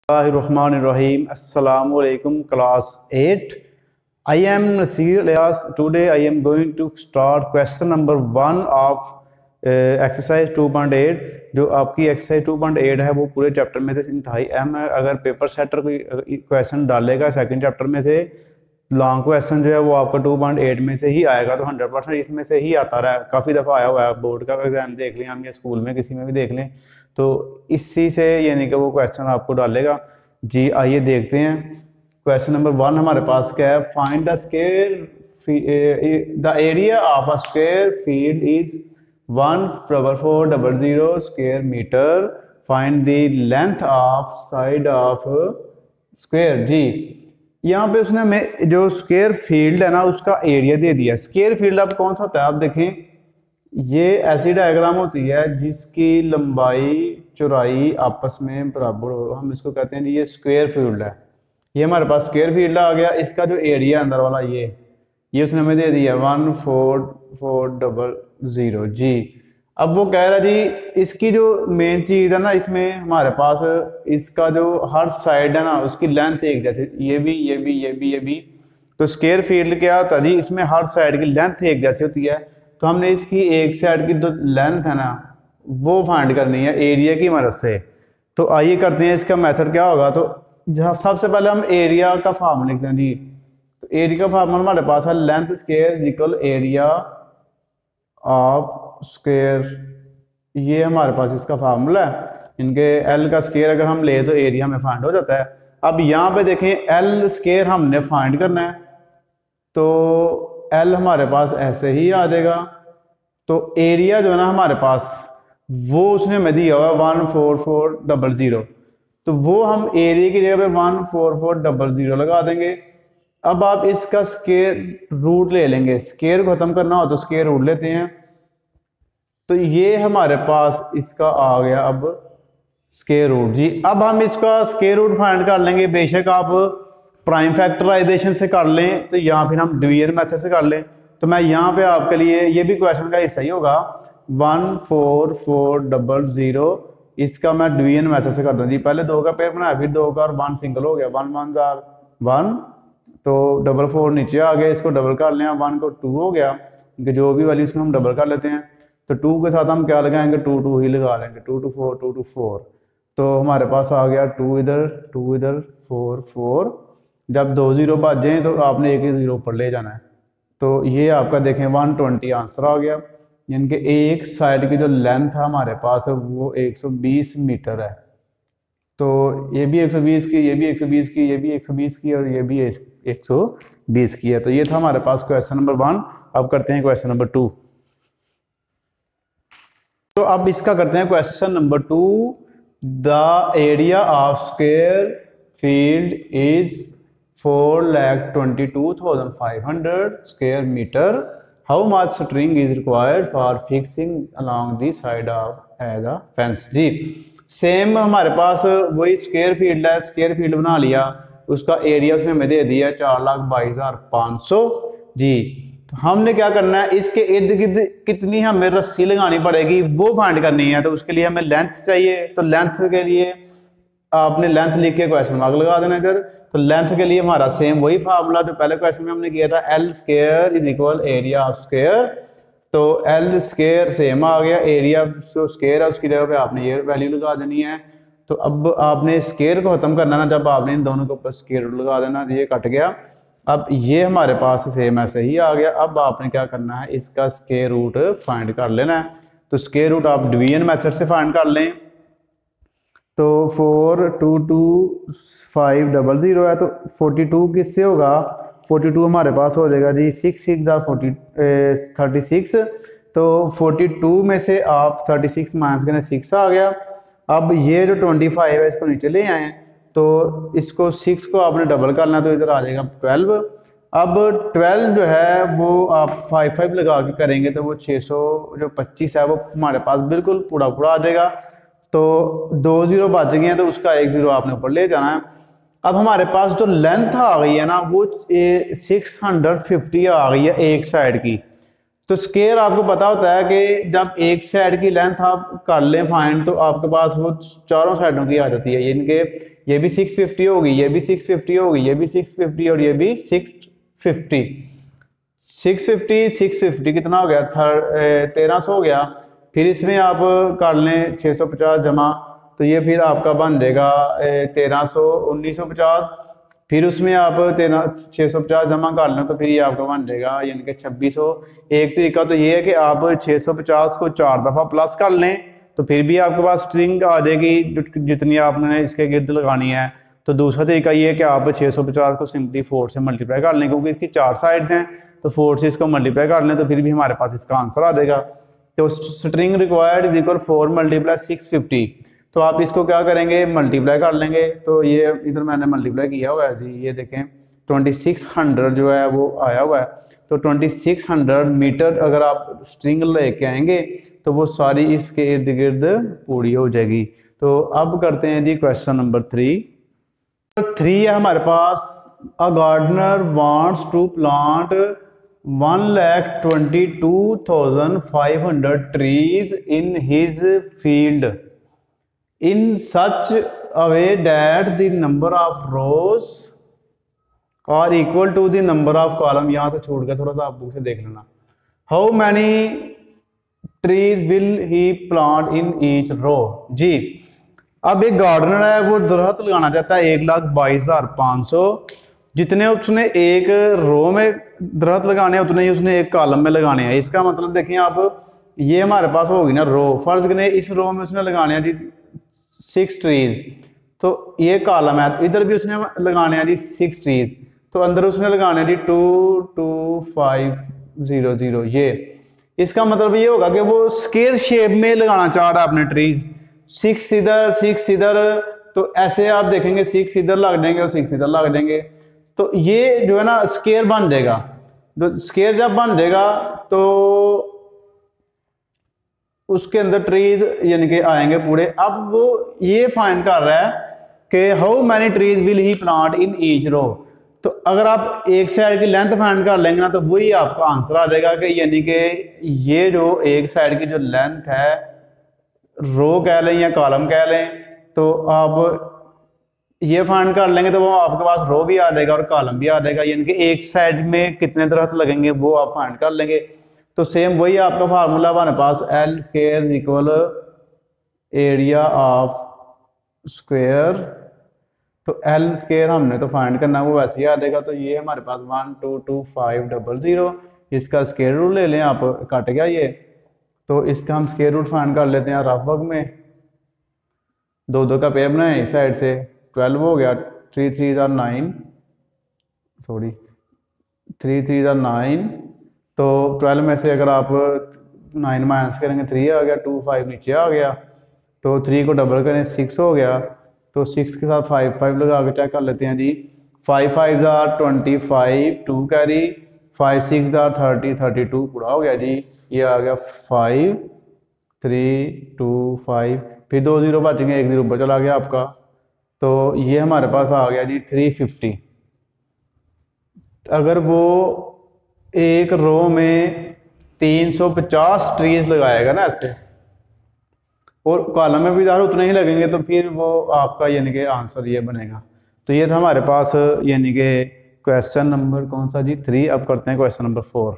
Bismillahirrahmanirrahim. Assalamu alaikum class 8. I am Nasir Ilyas. Today I am going to start question number 1 of exercise 2.8. जो आपकी exercise 2.8 है वो पूरे chapter में से इंतहाई अहम है। अगर पेपर सेटर कोई क्वेश्चन डालेगा सेकंड चैप्टर में से लॉन्ग क्वेश्चन जो है वो आपका 2.8 में से ही आएगा, तो 100% इसमें से ही आता रहा है। काफ़ी दफ़ा आया हुआ है, बोर्ड का एग्जाम देख लें हम या स्कूल में किसी में भी देख लें, तो इसी से यानी कि वो क्वेश्चन आपको डालेगा। जी आइए देखते हैं। क्वेश्चन नंबर 1 हमारे पास क्या है। Find the square the area of a square field is 1/400 square metre. Find the length of side of square. जी यहाँ पे उसने हमें जो स्क्वायर फील्ड है ना उसका एरिया दे दिया। स्क्वायर फील्ड अब कौन सा होता है, आप देखें ये ऐसी डायग्राम होती है जिसकी लंबाई चौड़ाई आपस में बराबर हो, हम इसको कहते हैं जी ये स्क्वायर फील्ड है। ये हमारे पास स्क्वायर फील्ड आ गया। इसका जो एरिया अंदर वाला ये उसने हमें दे दिया 14400 जी। अब वो कह रहा जी इसकी जो मेन चीज़ है ना, इसमें हमारे पास इसका जो हर साइड है ना उसकी लेंथ एक जैसे, ये भी। तो स्क्वायर फील्ड क्या होता है जी, इसमें हर साइड की लेंथ एक जैसी होती है। तो हमने इसकी एक साइड की जो लेंथ है ना वो फाइंड करनी है एरिया की मदद से। तो आइए करते हैं इसका मेथड क्या होगा। तो जहाँ सबसे पहले हम एरिया का फार्मूला लिखते हैं जी। तो एरिया का फार्मूला हमारे पास है length square equal area of square. ये हमारे पास इसका फार्मूला है। इनके एल का स्क्वायर अगर हम ले तो एरिया में फाइंड हो जाता है। अब यहाँ पे देखें एल स्क्वायर हमने फाइंड करना है, तो एल हमारे पास ऐसे ही आ जाएगा। तो एरिया जो है ना हमारे पास वो उसने हमें दिया हुआ 14400, तो वो हम एरिया की जगह पे 14400 लगा देंगे। अब आप इसका स्क्वायर रूट ले लेंगे, स्क्वायर को खत्म करना हो तो स्क्वायर रूट लेते हैं। तो ये हमारे पास इसका आ गया अब स्क्वायर रूट जी। अब हम इसका स्क्वायर रूट फाइंड कर लेंगे, बेशक आप प्राइम फैक्टराइजेशन से कर लें तो या फिर हम डिवीजन मेथड से कर लें। तो मैं यहाँ पे आपके लिए ये भी क्वेश्चन का हिस्सा ही होगा 14400, इसका मैं डिवीजन मेथड से कर दूँ जी। पहले 2 का पेयर बनाया, फिर 2 का और 1 सिंगल हो गया, 1 1 1, तो 44 नीचे आ गया, इसको डबल कर लें, 1 को 2 हो गया, इनके जो भी वैल्यू इसको हम डबल कर लेते हैं। तो 2 के साथ हम क्या लगाएंगे, 2 2 ही लगा लेंगे, 2 2 4 2 2 4। तो हमारे पास आ गया 2 इधर 4 4। जब 2 0 बच जाएँ तो आपने एक ही 0 ऊपर ले जाना है। तो ये आपका देखें 120 आंसर आ गया। यानी कि एक साइड की जो लेंथ है हमारे पास है वो 120 मीटर है। तो ये भी 120 की, ये भी 120 की, ये भी 120 की और ये भी 120 की है। तो ये था हमारे पास क्वेश्चन नंबर 1। अब करते हैं क्वेश्चन नंबर 2। तो अब इसका करते हैं question number 2। The area of square field is 4,22,500 square metre. How much string is required for fixing along the side of as a fence. जी सेम हमारे पास वही स्क्वायर फील्ड है, स्क्वायर फील्ड बना लिया, उसका एरिया उसने हमें दे दिया 4,22,500 जी। तो हमने क्या करना है, इसके इर्द गिर्द कितनी हमें रस्सी लगानी पड़ेगी वो फाइंड करनी है। तो उसके लिए हमें लेंथ चाहिए, तो लेंथ के लिए आपने लेंथ लिख के क्वेश्चन मार्क लगा देना इधर। तो लेंथ के लिए हमारा सेम वही फार्मूला जो पहले क्वेश्चन में हमने किया था, L square is equal area of square. तो एल स्क्वायर सेम आ गया, एरिया जो स्क्वायर है उसकी जगह पे आपने ये वैल्यू लगा देनी है। तो अब आपने स्क्वायर को खत्म करना ना, जब आपने इन दोनों के ऊपर स्क्वायर लगा देना, ये कट गया। अब ये हमारे पास सेम ऐसे ही आ गया। अब आपने क्या करना है, इसका स्क्वायर रूट फाइंड कर लेना है। तो स्क्वायर रूट आप डिवीजन मेथड से फाइंड कर लें। तो 422,500 है, तो 42 किससे होगा, 42 हमारे पास हो जाएगा जी 6 6 36। तो 42 में से आप 36 माइनस करें 6 आ गया। अब ये जो 25 है इसको नीचे ले आए, तो इसको 6 को आपने डबल करना, तो इधर आ जाएगा 12। अब 12 जो है वो आप 5 5 लगा के करेंगे तो वो 625 है वो हमारे पास बिल्कुल पूरा आ जाएगा। तो 2 0 बच गए हैं, तो उसका 1 0 आपने ऊपर ले जाना है। अब हमारे पास जो लेंथ आ गई है ना वो 650 आ गई है एक साइड की। तो स्केयर आपको पता होता है कि जब एक साइड की लेंथ आप कर लें फाइंड तो आपके पास वो चारों साइडों की आ जाती है। इनके ये भी 650 होगी, ये भी 650 होगी, ये भी 650 और ये भी 650। 650 650 कितना हो गया? 1300 हो गया। फिर इसमें आप कर लें 650 जमा, तो ये फिर आपका बन जाएगा 1300 1950। फिर उसमें आप 650 जमा कर लें तो फिर ये आपका बन जाएगा यानी कि 2600। एक तरीका तो ये है कि आप 650 को 4 दफ़ा प्लस कर लें तो फिर भी आपके पास स्ट्रिंग आ जाएगी जितनी आपने इसके गिर्द लगानी है। तो दूसरा तरीका ये है कि आप 650 को सिंपली 4 से मल्टीप्लाई कर लें, क्योंकि इसकी 4 साइड्स हैं तो 4 से इसको मल्टीप्लाई कर लें तो फिर भी हमारे पास इसका आंसर आ जाएगा। तो string required is equal 4 multiply 650। तो आप इसको क्या करेंगे? मल्टीप्लाई कर लेंगे। तो ये इधर मैंने मल्टीप्लाई किया हुआ है जी, ये देखें 2600 जो है वो आया हुआ है। तो 2600 मीटर अगर आप स्ट्रिंग लेके आएंगे तो वो सारी इसके इर्द गिर्द पूरी हो जाएगी। तो अब करते हैं जी क्वेश्चन नंबर 3 है हमारे पास। A gardener wants to plant 1,22,500 trees in his field in such a way that the number of rows are equal to the number of column। यहाँ से छोड़ के थोड़ा सा आप बुक से देख लेना। How many trees will he plant in each row? जी, अब एक गार्डनर है वो दरख्त लगाना चाहता है 1,22,500। जितने उसने एक रो में दरख्त लगाने हैं उतने ही उसने एक कॉलम में लगाने हैं। इसका मतलब देखें आप, ये हमारे पास होगी ना रो, फर्ज करें इस रो में उसने लगाने हैं जी 6 ट्रीज, तो ये कॉलम है, तो इधर भी उसने लगाने हैं जी 6 ट्रीज, तो अंदर उसने लगाने हैं जी 22500। ये इसका मतलब ये होगा कि वो स्क्वायर शेप में लगाना चाह रहा है अपने ट्रीज, 6 इधर 6 इधर। तो ऐसे आप देखेंगे 6 इधर लग जाएंगे और 6 इधर लग जाएंगे, तो ये जो है ना स्क्वायर बन जाएगा। तो स्क्वायर जब बन जाएगा तो उसके अंदर ट्रीज यानी कि आएंगे पूरे। अब वो ये फाइंड कर रहा है कि how many trees will he plant in each row. तो अगर आप एक साइड की लेंथ फाइंड कर लेंगे ना तो वही आपका आंसर आ जाएगा कि यानी कि ये जो एक साइड की जो लेंथ है, रो कह लें या कॉलम कह लें, तो आप ये फाइंड कर लेंगे तो वो आपके पास रो भी आ जाएगा और कॉलम भी आ जाएगा, यानी कि एक साइड में कितने दरख्त लगेंगे वो आप फाइंड कर लेंगे। तो सेम वही आपका फार्मूला हमारे पास L square equal area of square. तो L स्क्वायर हमने तो फाइंड करना वो वैसे ही आ जाएगा। तो ये हमारे पास 122,500, इसका स्क्वायर रूट ले लें आप, कट गया ये, तो इसका हम स्क्वायर रूट फाइंड कर लेते हैं रफ वर्क में। 2 का पेयर बनाए इस साइड से, 12 हो गया, 3 3 9, सॉरी 3 3 9। तो 12 में से अगर आप 9 माइनस करेंगे 3 आ गया, 2 5 नीचे आ गया, तो 3 को डबल करें 6 हो गया। तो 6 के साथ 5 5 लगा के चेक कर लेते हैं जी। 5 5 25, 2 कैरी, 5 6 30 32 पूरा हो गया जी। ये आ गया 5 3 2 5, फिर 2 0 बचेंगे, 1 0 ऊपर चला गया आपका। तो ये हमारे पास आ गया जी 350। अगर वो एक रो में 350 ट्रीज लगाएगा ना ऐसे, और कॉलम में भी उतने ही लगेंगे, तो फिर वो आपका यानी कि आंसर ये बनेगा। तो ये था हमारे पास यानी कि क्वेश्चन नंबर कौन सा जी 3। अब करते हैं क्वेश्चन नंबर 4।